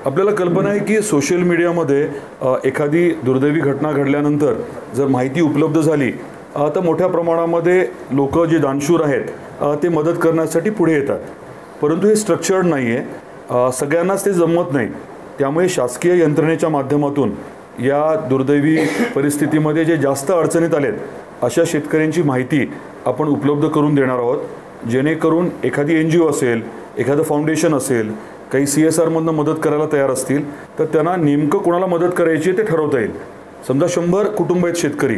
आपल्याला कल्पना आहे की सोशल मीडियामध्ये एखादी दुर्दैवी घटना घडल्यानंतर जर माहिती उपलब्ध झाली तर मोठ्या प्रमाणामध्ये लोक जे दानशूर आहेत ते मदत करण्यासाठी पुढे येतात. परंतु हे स्ट्रक्चर्ड नाही आहे, सगळ्यांनाच ते जमत नाही. त्यामुळे शासकीय यंत्रणेच्या माध्यमातून या दुर्दैवी परिस्थितीमध्ये जे जास्त अडचणीत आलेत अशा शेतकऱ्यांची माहिती आपण उपलब्ध करून देणार आहोत, जेणेकरून एखादी NGO असेल, एखादं फाउंडेशन असेल, काही CSRमधनं मदत करायला तयार असतील तर त्यांना नेमकं कोणाला मदत करायची ते ठरवता येईल. समजा 100 कुटुंब आहेत शेतकरी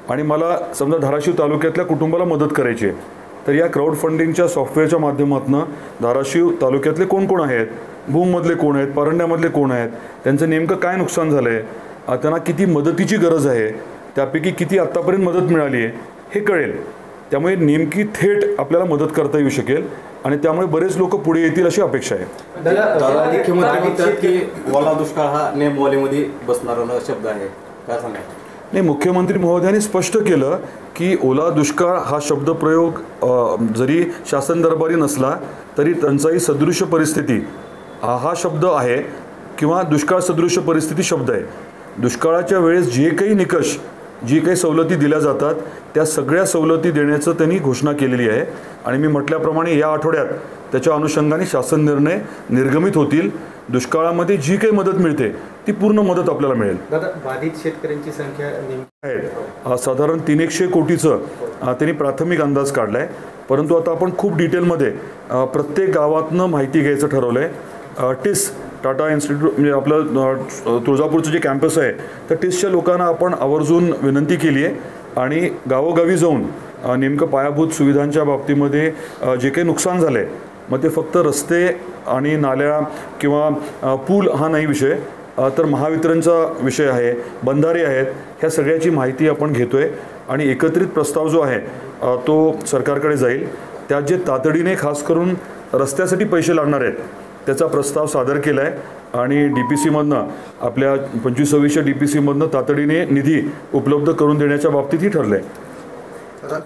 आणि मला समजा धाराशिव तालुक्यातल्या कुटुंबाला मदत करायची आहे, तर या क्राऊड फंडिंगच्या सॉफ्टवेअरच्या माध्यमातून धाराशिव तालुक्यातले कोण कोण आहेत, भूममधले कोण आहेत, पारंड्यामधले कोण आहेत, त्यांचं नेमकं काय नुकसान झालं आहे, त्यांना किती मदतीची गरज आहे, त्यापैकी किती आत्तापर्यंत मदत मिळाली आहे हे कळेल. त्यामुळे नेमकी थेट आपल्याला मदत करता येऊ शकेल आणि त्यामुळे बरेच लोक पुढे येतील अशी अपेक्षा आहे. मुख्यमंत्री म्हणतात की ओला दुष्काळ हा नेमवालीमध्ये बसणारा शब्द आहे, काय सांगा? नाही, मुख्यमंत्री महोदयांनी स्पष्ट केलं की ओला दुष्काळ हा शब्दप्रयोग जरी शासन दरबारी नसला तरी टंचाई सदृश परिस्थिती हा शब्द आहे किंवा दुष्काळ सदृश परिस्थिती शब्द आहे. दुष्काळाच्या वेळेस जे काही निकष, जी काही सवलती दिल्या जातात त्या सगळ्या सवलती देण्याचं त्यांनी घोषणा केलेली आहे आणि मी म्हटल्याप्रमाणे या आठवड्यात त्याच्या अनुषंगाने शासन निर्णय निर्गमित होतील. दुष्काळामध्ये जी काही मदत मिळते ती पूर्ण मदत आपल्याला मिळेल. बाधित शेतकऱ्यांची संख्या आहे साधारण 300 कोटीचं त्यांनी प्राथमिक अंदाज काढला आहे. परंतु आता आपण खूप डिटेलमध्ये प्रत्येक गावातनं माहिती घ्यायचं ठरवलं आहे. टिस टाटा इन्स्टिट्यूट म्हणजे आपलं तुळजापूरचं जे कॅम्पस आहे तर टिसच्या लोकांना आपण आवर्जून विनंती केली आहे आणि गावोगावी जाऊन नेमकं पायाभूत सुविधांच्या बाबतीमध्ये जे काही नुकसान झालं आहे, मग ते फक्त रस्ते आणि नाल्या किंवा पूल हा नाही विषय, तर महावितरणचा विषय आहे, बंधारे आहेत, ह्या सगळ्याची माहिती आपण घेतो आहे आणि एकत्रित प्रस्ताव जो आहे तो सरकारकडे जाईल. त्यात जे तातडीने खास करून रस्त्यासाठी पैसे लागणार आहेत त्याचा प्रस्ताव सादर केला आहे आणि DPCमधनं आपल्या 25-26 DPCमधनं तातडीने निधी उपलब्ध करून देण्याच्या बाबतीतही ठरलं आहे.